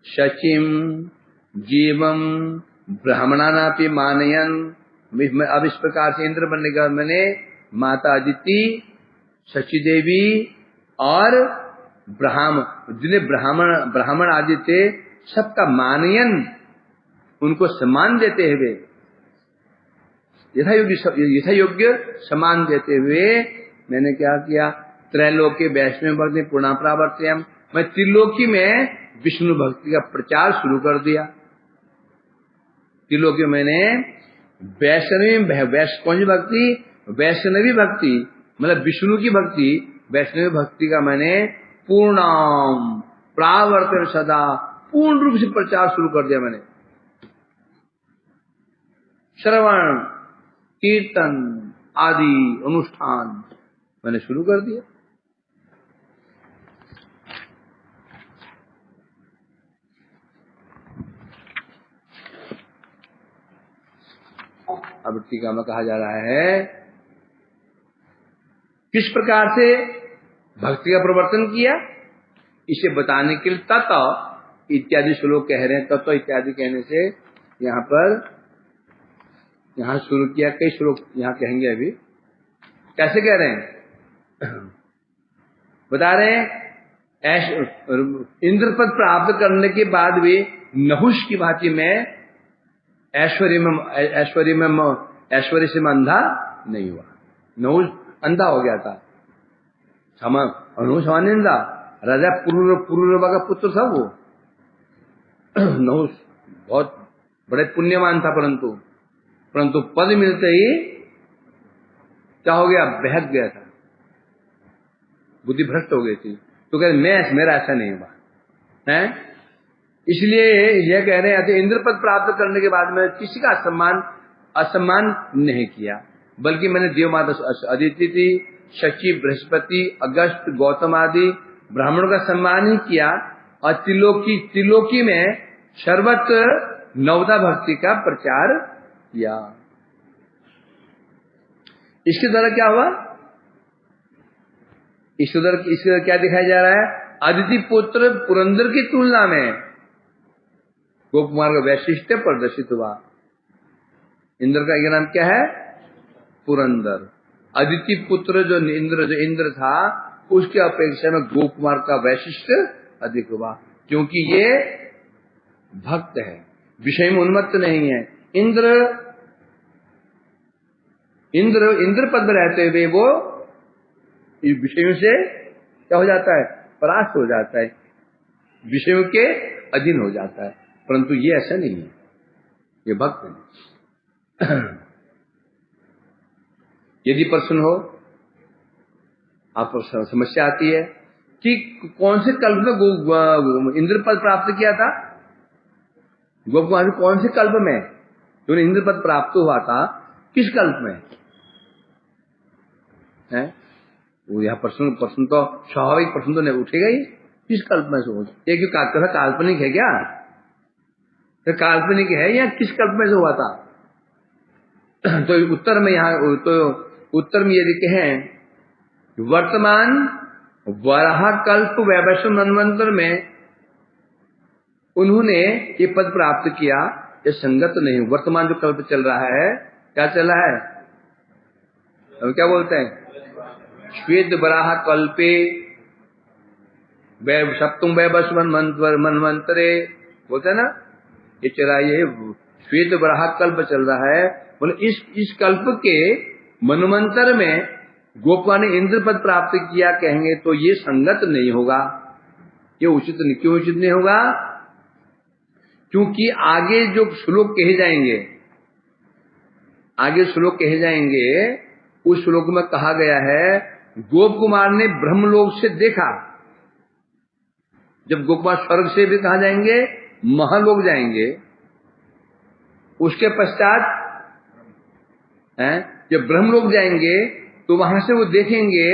शचिम जीवम ब्राह्मणानापि मानयन, अब इस प्रकार से इंद्र बनने का मैंने माता अदिति, शची देवी और जिन्हें ब्राह्मण आदि थे सबका मानयन, उनको सम्मान देते हुए, यथा योग्य सम्मान देते हुए मैंने क्या किया, त्रैलोक्य वैष्णव भक्ति पूर्णा प्रावर्तयम्, मैं त्रिलोकी में विष्णु भक्ति का प्रचार शुरू कर दिया। त्रिलोकी मैंने कौन सी भक्ति, वैष्णवी भक्ति, मतलब विष्णु की भक्ति, वैष्णवी भक्ति का मैंने पूर्णाम प्रावर्तन सदा, पूर्ण रूप से प्रचार शुरू कर दिया मैंने। श्रवण कीर्तन आदि अनुष्ठान मैंने शुरू कर दिया। अब टीका में कहा जा रहा है किस प्रकार से भक्ति का प्रवर्तन किया, इसे बताने के लिए तत्व इत्यादि श्लोक कह रहे हैं। तत्व इत्यादि कहने से यहाँ शुरू किया, कई श्लोक यहाँ कहेंगे। अभी कैसे कह रहे हैं, बता रहे हैं इंद्र पद प्राप्त करने के बाद भी नहुष की भांति में ऐश्वर्य से अंधा नहीं हुआ। नहुष अंधा हो गया था, नहुष अंधा, राजा पुरुरवा का पुत्र था वो। नहुष बहुत बड़े पुण्यवान था, परंतु पद मिलते ही क्या हो गया, बहक गया था, बुद्धि भ्रष्ट हो गई थी। तो कह रहे मेरा ऐसा नहीं हुआ है। इसलिए यह कह रहे हैं इंद्र पद प्राप्त करने के बाद में किसी का असम्मान नहीं किया, बल्कि मैंने देव माता अदिति थी, शची, बृहस्पति, अगस्त, गौतम आदि ब्राह्मणों का सम्मान ही किया, और त्रिलोकी में सर्वत्र नवदा भक्ति का प्रचार किया। इसके द्वारा क्या हुआ, इसके द्वारा क्या दिखाया जा रहा है, अदिति पुत्र पुरंदर की तुलना में गोपकुमार का वैशिष्ट्य प्रदर्शित हुआ। इंद्र का यह नाम क्या है, पुरंदर। अदिति पुत्र जो इंद्र था, उसके अपेक्षा में गोपकुमार का वैशिष्ट्य अधिक हुआ, क्योंकि ये भक्त है, विषय में उन्मत्त नहीं है। इंद्र पद में रहते हुए वो इस विषयों से क्या हो जाता है, परास्त हो जाता है, विषयों के अधीन हो जाता है। परंतु ये ऐसा नहीं है, ये भक्त है। यदि प्रश्न हो, आपको समस्या आती है कि कौन से कल्प में इंद्र पद प्राप्त किया था, गोपकुमार कौन से कल्प में जो इंद्र पद प्राप्त हुआ था, किस कल्प में है वो। यह प्रश्न तो स्वाभाविक प्रश्न तो नहीं उठेगा ही, किस कल्प में से, ये क्यों काल्पनिक है क्या, तो काल्पनिक है या किस कल्प में से हुआ था। तो उत्तर में यदि कहें वर्तमान वराह कल्प वैवस्व मनवंतर में उन्होंने ये पद प्राप्त किया, ये संगत नहीं। वर्तमान जो कल्प चल रहा है, क्या चल रहा है, हम क्या बोलते हैं, श्वेत वराह कल्पे सप्तम वैवस्व मनवंतरे बोलते हैं ना, ये चला, ये श्वेत वराह कल्प चल रहा है। बोले इस कल्प के मनवंतर में गोपकुमार ने इंद्र पद प्राप्त किया, कहेंगे तो ये संगत नहीं होगा, ये उचित नहीं। क्यों उचित नहीं होगा, क्योंकि आगे जो श्लोक कहे जाएंगे, उस श्लोक में कहा गया है गोपकुमार ने ब्रह्मलोक से देखा। जब गोपकुमार स्वर्ग से भी कहा जाएंगे, महालोक जाएंगे, उसके पश्चात हैं। जब ब्रह्मलोक जाएंगे तो वहां से वो देखेंगे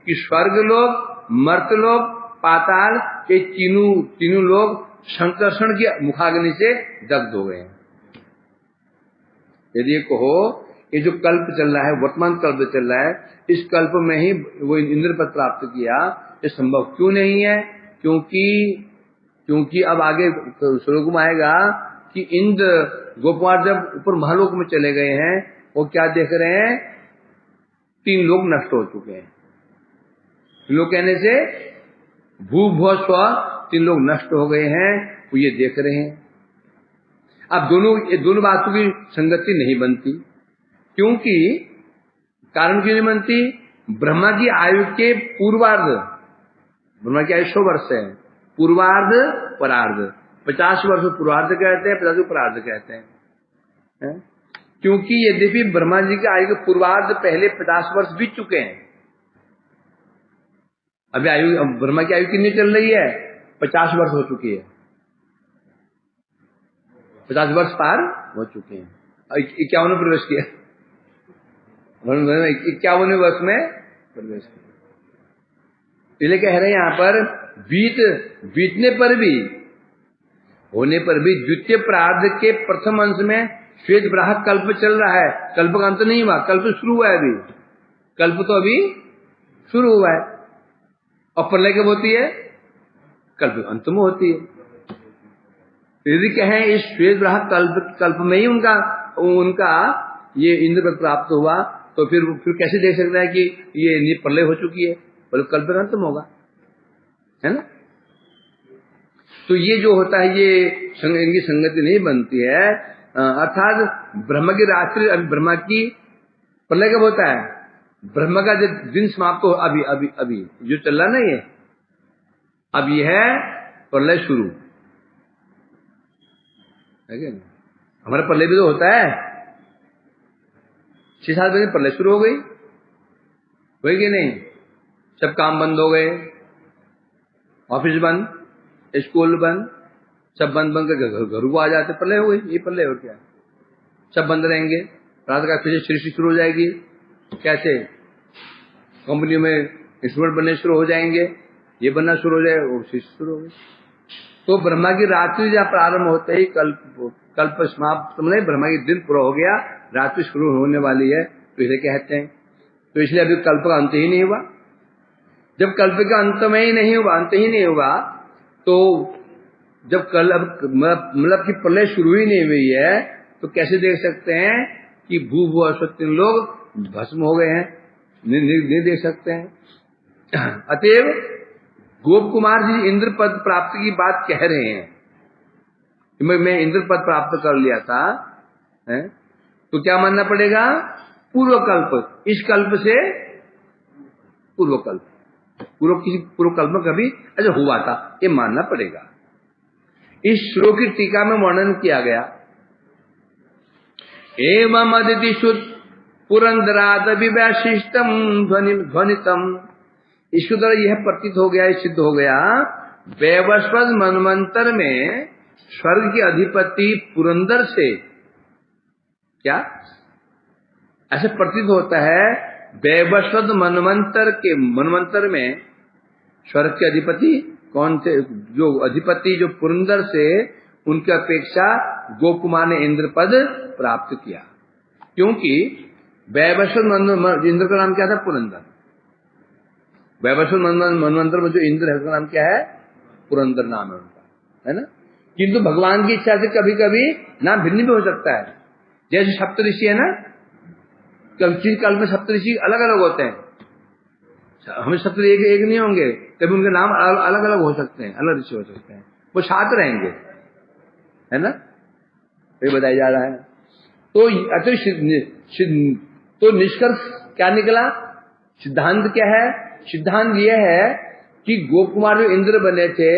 कि स्वर्गलोक, मर्तलोक, पाताल के तीनों लोग संकर्षण की मुखाग्नि से दग्ध हो गए हैं। यदि ये कहो ये जो कल्प चल रहा है, वर्तमान कल्प चल रहा है, इस कल्प में ही वो इंद्र पद प्राप्त किया, ये संभव क्यों नहीं है? क्योंकि अब आगे श्लोक में आएगा कि इंद्र गोपकुमार जब ऊपर महालोक में चले गए हैं, वो क्या देख रहे हैं? 3 लोग नष्ट हो चुके हैं। लोग कहने से भू भुव स्व 3 लोग नष्ट हो गए हैं, वो ये देख रहे हैं। अब दोनों बातों की संगति नहीं बनती। क्योंकि कारण क्यों नहीं बनती? ब्रह्मा की आयु के पूर्वार्ध, ब्रह्मा की आयु 100 वर्ष है, पूर्वार्ध परार्ध, 50 वर्ष पूर्वार्ध कहते हैं, 50 परार्ध कहते हैं। क्योंकि यद्यपि ब्रह्मा जी की आयु के पूर्वार्ध पहले 50 वर्ष बीत चुके हैं, अभी आयु ब्रह्मा की आयु कितनी चल रही है? 50 वर्ष हो चुकी है, 50 वर्ष पार हो चुके हैं। 51 प्रवेश किया, 51 वर्ष में प्रवेश किया। इसलिए कह रहे हैं यहां पर बीतने पर भी, होने पर भी द्वितीय प्रार्ध के प्रथम अंश में श्वेत ब्राह कल्प चल रहा है। कल्प का अंत नहीं हुआ, कल्प शुरू हुआ है अभी, कल्प तो अभी शुरू हुआ है। और प्रलय कब होती है? कल्प अंत में होती है। यदि कहें इस श्वेत ब्राह कल्प में ही उनका ये इंद्र पद प्राप्त हुआ, तो फिर कैसे देख सकते हैं कि ये प्रलय हो चुकी है? बोले कल्प का अंत होगा, है ना? तो ये जो होता है ये इनकी संगति नहीं बनती है। अर्थात ब्रह्म की रात्रि, अभी ब्रह्मा की प्रलय कब होता है? ब्रह्म का जब दिन समाप्त हो, अभी जो चल रहा ना ये, अब ये है प्रलय शुरू है क्या? हमारा प्रलय भी तो होता है, 6-7 बजे प्रलय शुरू हो गई कि नहीं? सब काम बंद हो गए, ऑफिस बंद, स्कूल बंद, सब बंद कर घर को आ जाते, प्रलय हो गई। ये प्रलय हो क्या? सब बंद रहेंगे, रात का फिर सृष्टि शुरू हो जाएगी। कैसे? कंपनियों में इंस्ट्रूमेंट बनने शुरू हो जाएंगे, ये बनना शुरू हो जाए, वो सृष्टि शुरू हो गई। तो ब्रह्मा की रात्रि जब प्रारंभ होते ही कल्प समाप्त, मतलब ब्रह्मा की दिन पूरा हो गया, रात्रि शुरू होने वाली है, तो इसे कहते हैं। तो इसलिए अभी कल्प का अंत ही नहीं हुआ। जब कल्प का अंत ही नहीं हुआ, तो जब मतलब कि प्रलय शुरू ही नहीं हुई है, तो कैसे देख सकते हैं कि भू भुव स्व 3 लोग भस्म हो गए हैं? नहीं देख सकते हैं। अतएव गोप कुमार जी इंद्र पद प्राप्त की बात कह रहे हैं। मैं इंद्र पद प्राप्त कर लिया था, है? तो क्या मानना पड़ेगा? पूर्व कल्प, इस कल्प से पूर्व कल्प, पूर्व कल्प में कभी ऐसा हुआ था, ये मानना पड़ेगा। इस श्लोक की टीका में वर्णन किया गया, एवं अदिति शुद्ध पुरंदराद विवैशिष्टम ध्वनितम। इसके द्वारा यह प्रतीत हो गया, सिद्ध हो गया, वैवस्वत मनवंतर में स्वर्ग के अधिपति पुरंदर से, क्या ऐसे प्रतीत होता है, वैवस्वत मनवंतर में स्वर्ग के अधिपति कौन थे? जो अधिपति जो पुरंदर से, उनकी अपेक्षा गोकुमार ने इंद्र पद प्राप्त किया। क्योंकि वैवस्वत इंद्र का नाम क्या था? पुरंदर। वैवस्वत मनवंतर में जो इंद्र है उसका नाम क्या है? पुरंदर नाम है उनका, है ना? किंतु भगवान की इच्छा से कभी कभी नाम भिन्न भी हो सकता है। जैसे सप्तऋषि है ना, कभी काल में सप्तऋषि अलग अलग होते हैं, हमें सप्तऋषि एक नहीं होंगे, कभी उनके नाम अलग अलग हो सकते हैं, अलग ऋषि हो सकते हैं, वो साथ रहेंगे, है ना? ये बताया जा रहा है। तो निष्कर्ष क्या निकला? सिद्धांत क्या है? सिद्धांत यह है कि गोप कुमार जो इंद्र बने थे,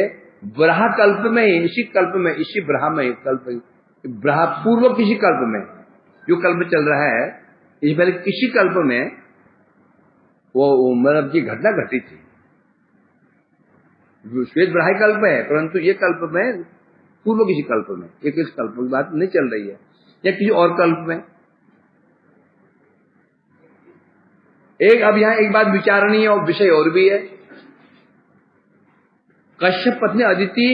ब्रहा कल्प में ही, इसी कल्प में, इसी ब्रहा में, कल्प ब्रहा पूर्व किसी कल्प में, जो कल्प चल रहा है, इस पहले किसी कल्प में वो मतलब की घटना घटी थी। श्वेत ब्राह्य कल्प है, परंतु ये कल्प में पूर्व किसी कल्प में, ये किस कल्प की बात नहीं चल रही है, या किसी और कल्प में। एक अब यहाँ एक बात विचारणीय और विषय और भी है। कश्यप पत्नी अदिति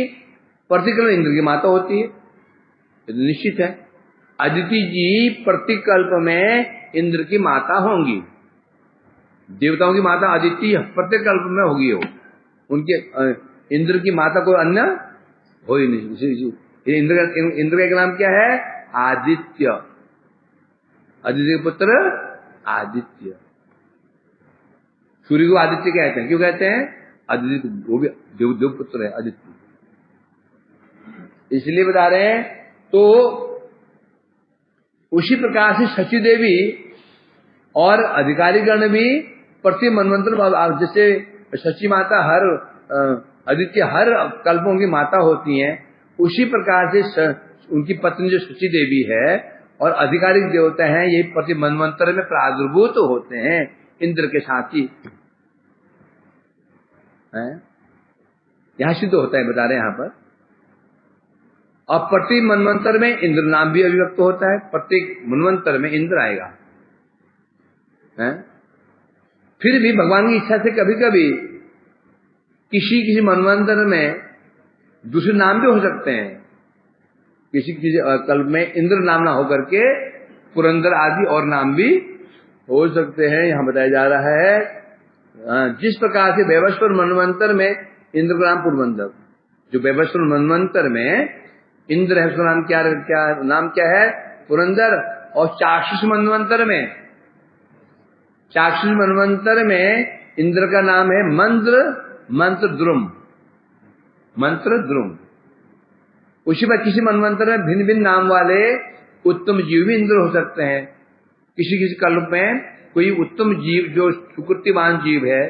प्रतिकल्प इंद्र की माता होती है, ये तो निश्चित है। अदिति जी प्रतिकल्प में इंद्र की माता होंगी। देवताओं की माता अदिति प्रतिकल्प में होगी। हो उनके इंद्र की माता कोई अन्य हो ही नहीं। इंद्र का नाम क्या है? आदित्य। आदित्य के पुत्र आदित्य। सूर्य को आदित्य कहते हैं। क्यों कहते हैं? आदित्य वो भी देव पुत्र है आदित्य, इसलिए बता रहे हैं। तो उसी प्रकार से शची देवी और अधिकारीगण भी प्रति मनवंतर, जैसे शची माता हर आदित्य हर कल्पों की माता होती हैं, उसी प्रकार से उनकी पत्नी जो शची देवी है और अधिकारिक देवता हैं, ये प्रति मनवंतर में प्रादुर्भूत होते हैं इंद्र के साथ ही। यहां सिद्ध होता है, बता रहे हैं यहां पर। और प्रति मनवंतर में इंद्र नाम भी अभिव्यक्त होता है। प्रत्येक मनवंतर में इंद्र आएगा। फिर भी भगवान की इच्छा से कभी कभी किसी मनवंतर में दूसरे नाम भी हो सकते हैं। किसी कल्प में इंद्र नाम ना होकर के पुरंदर आदि और नाम भी हो सकते हैं। यहां बताया जा रहा है जिस प्रकार से वैवस्वर मनवंतर में इंद्र का नाम पुरंदर, जो वैवस्वर मनवंतर में इंद्र है उसका नाम क्या है? पुरंदर। और चाक्षुष मनवंतर में इंद्र का नाम है मंत्र द्रुम। उसी पर किसी मनवंतर में भिन्न भिन्न नाम वाले उत्तम जीव भी इंद्र हो सकते हैं। किसी कल्प में कोई उत्तम जीव जो सुकृतिवान जीव है,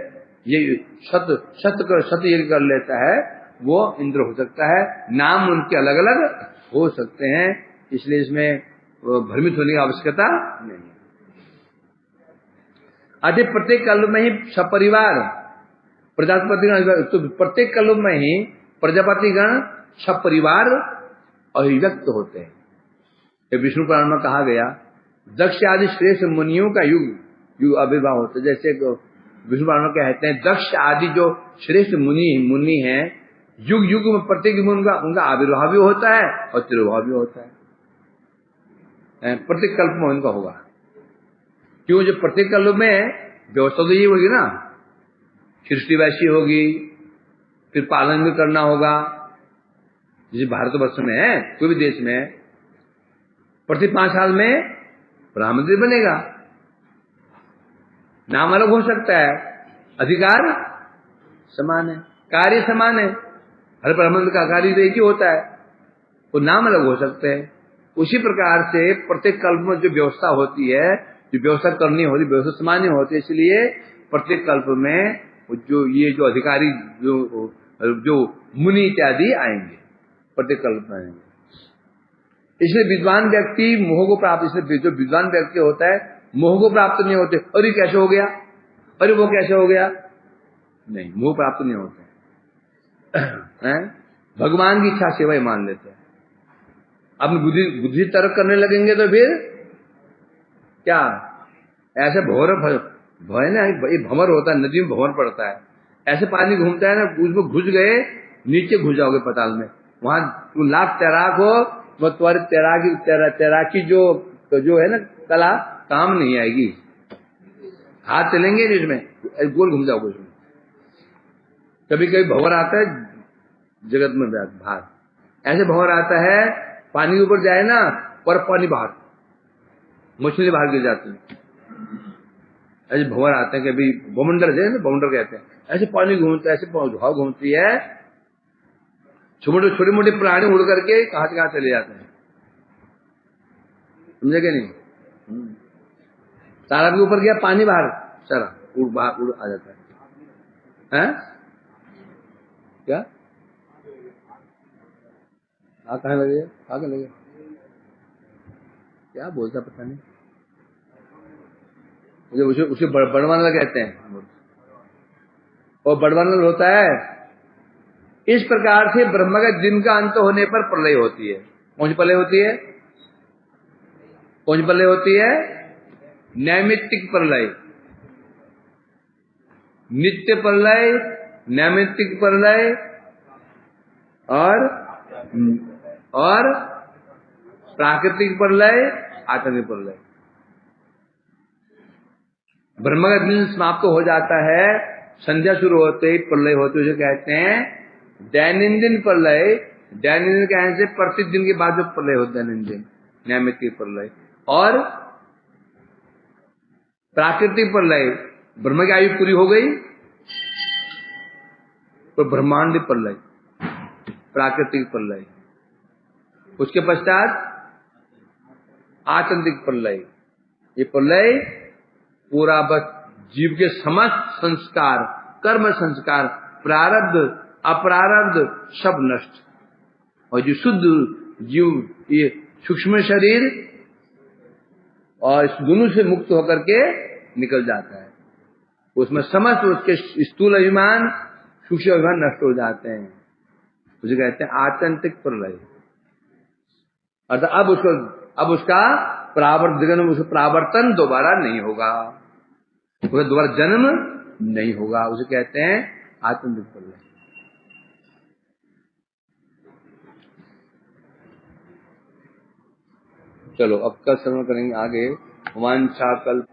ये सत्य यज्ञ कर लेता है, वो इंद्र हो सकता है। नाम उनके अलग अलग हो सकते हैं, इसलिए इसमें भ्रमित होने की आवश्यकता नहीं। अधिक प्रत्येक कल्प में ही सपरिवार प्रजापतिगण, तो प्रत्येक कल्प में ही प्रजापतिगण सपरिवार अभिव्यक्त होते हैं। विष्णु पुराण में कहा गया दक्ष आदि श्रेष्ठ मुनियों का युग आविर्भाव होता है। जैसे विष्णु पुराण में कहते हैं दक्ष आदि जो श्रेष्ठ मुनि हैं, युग युग में प्रत्येक युग में उनका आविर्भाव भी होता है और तिरुभाव भी होता है। प्रत्येक कल्प में उनका होगा। क्यों? जो प्रत्येक कल्प में व्यवस्था तो ये होगी ना, सृष्टि वैसी होगी, फिर पालन भी करना होगा। जैसे भारतवर्ष में है, कोई भी देश में प्रति 5 साल में प्रधानमंत्री बनेगा। नाम अलग हो सकता है, अधिकार समान है, कार्य समान है। हर प्रधानमंत्री का कार्य एक ही होता है, वो नाम अलग हो सकते हैं। उसी प्रकार से प्रत्येक कल्प में जो व्यवस्था होती है, जो व्यवस्था करनी होती है, व्यवस्था सामान्य होती है। इसलिए प्रत्येक कल्प में जो अधिकारी जो मुनि इत्यादि आएंगे, प्रत्येक कल्प में आएंगे। इसलिए विद्वान व्यक्ति मोह को प्राप्त, इसलिए जो विद्वान व्यक्ति होता है मोह को प्राप्त नहीं होते। अरे कैसे हो गया, अरे वो कैसे हो गया, नहीं, मोह प्राप्त नहीं होते हैं। भगवान की इच्छा सेवा ही मान लेते हैं। अब बुद्धि तर्क करने लगेंगे तो फिर क्या, ऐसे भय ना, ये भंवर होता है, नदी में भंवर पड़ता है, ऐसे पानी घूमता है ना, उसमें घुस गए, नीचे घुस जाओगे पताल में। वहां लाख तैराक हो, वो तुम्हारी तैराकी जो है ना कला काम नहीं आएगी। हाथ चलेंगे जिसमें, गोल घूम जाओगे उसमें। कभी कभी भंवर आता है जगत में बाहर, ऐसे भंवर आता है, पानी ऊपर जाए ना पर पानी बाहर, मछली बाहर गिर जाती है। ऐसे भंवर आते हैं, कभी बमुंडर है ना, बमुंडर कहते हैं, ऐसे पानी घूमता है, ऐसे हवा घूमती है, छोटे मोटे प्राणी उड़ करके कहां से कहां चले जाते हैं, समझे क्या नहीं। तालाब के ऊपर गया, पानी बाहर, सारा उड़ आ जाता है। क्या कहाँ लगे, आगे लगे, क्या बोलता पता नहीं, उसे बड़वानल कहते हैं। और बड़वानल होता है। इस प्रकार से ब्रह्म का दिन का अंत होने पर प्रलय होती है। कौन सी प्रलय होती है? कौन सी प्रलय होती है? नैमित्तिक प्रलय। नित्य प्रलय, नैमित्तिक प्रलय और प्राकृतिक प्रलय, आतंरिक प्रलय। ब्रह्म का दिन समाप्त हो जाता है, संध्या शुरू होते ही प्रलय होते उसे कहते हैं दैनंदिन प्रलय। दैनंदिन कहने से प्रतिदिन के बाद जो प्रलय होता है दैनंदिन, नैमित्तिक प्रलय। और प्राकृतिक प्रलय, ब्रह्म की आयु पूरी हो गई तो ब्रह्मांड प्रलय, प्राकृतिक प्रलय। उसके पश्चात आत्यंतिक प्रलय। ये प्रलय पूरा बस जीव के समस्त संस्कार, कर्म संस्कार, प्रारब्ध अप्रारब्ध सब नष्ट, और जो शुद्ध जीव ये सूक्ष्म शरीर और इस दोनों से मुक्त होकर के निकल जाता है। उसमें समस्त उसके स्थूल अभिमान, सूक्ष्म अभिमान नष्ट हो जाते हैं। उसे कहते हैं आत्यंतिक प्रलय। अर्थात अब उसका प्रावर्तन दोबारा नहीं होगा, उसे दोबारा जन्म नहीं होगा। उसे कहते हैं आत्यंतिक प्रलय। चलो अब कल श्रवण करेंगे आगे। वांछा कल्प